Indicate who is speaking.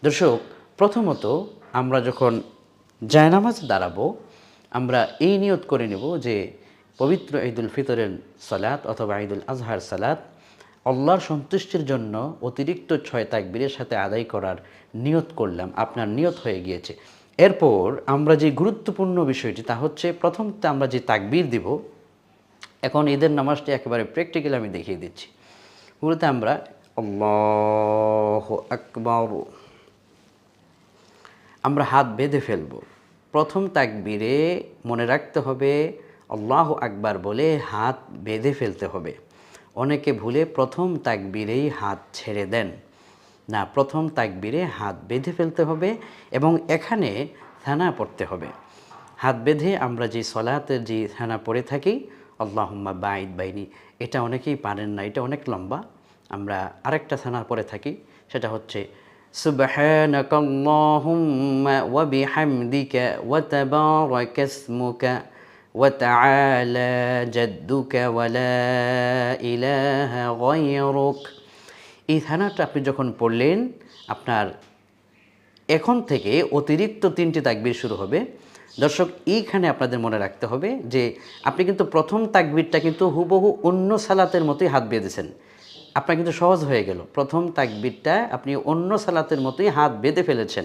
Speaker 1: দর্শক, প্রথমত আমরা যখন জায়নামাজ দাঁড়াবো, আমরা এই নিয়ত করে নেব যে পবিত্র ঈদুল ফিতরের সালাত অথবা ঈদুল আজহার সালাত আল্লাহর সন্তুষ্টির জন্য অতিরিক্ত 6 তাকবীরের সাথে আদায় করার নিয়ত করলাম। আপনার নিয়ত হয়ে গিয়েছে। এরপর আমরা যে গুরুত্বপূর্ণ বিষয়টি তা হচ্ছে, প্রথমতে আমরা যে তাকবীর দিব, এখন ঈদের নামাজটি একেবারে প্র্যাকটিক্যালি আমি দেখিয়ে দিচ্ছি। মূলত আমরা আল্লাহু আকবার, আমরা হাত বেঁধে ফেলব। প্রথম তাকবীরে মনে রাখতে হবে আল্লাহু আকবার বলে হাত বেঁধে ফেলতে হবে। অনেকে ভুলে প্রথম তাকবীরেই হাত ছেড়ে দেন। না, প্রথম তাকবীরে হাত বেঁধে ফেলতে হবে এবং এখানে থানা পড়তে হবে। হাত বেঁধে আমরা যে সলাতের যে থানা পড়ে থাকি, আল্লাহুম্মা বাঈদ বাইনি, এটা অনেকেই পারেন না, এটা অনেক লম্বা। আমরা আরেকটা থানা পড়ে থাকি, সেটা হচ্ছে সুবহানাকাল্লাহুম্মা ওয়া বিহামদিকা ওয়া তাবারাকা ইসমুকা ওয়া তাআলা জাদ্দুকা ওয়া লা ইলাহা গায়রুক। এই থানাটা আপনি যখন পড়লেন, আপনার এখন থেকে অতিরিক্ত 3টি তাকবীর শুরু হবে। দর্শক, এইখানে আপনাদের মনে রাখতে হবে যে আপনি কিন্তু প্রথম তাকবীরটা কিন্তু হুবহু অন্য সালাতের মতোই হাত বেঁধেছেন। আপনার কিন্তু সহজ হয়ে গেল। প্রথম তাকবীরটা আপনি অন্য সালাতের মতোই হাত বেঁধে ফেলেছেন।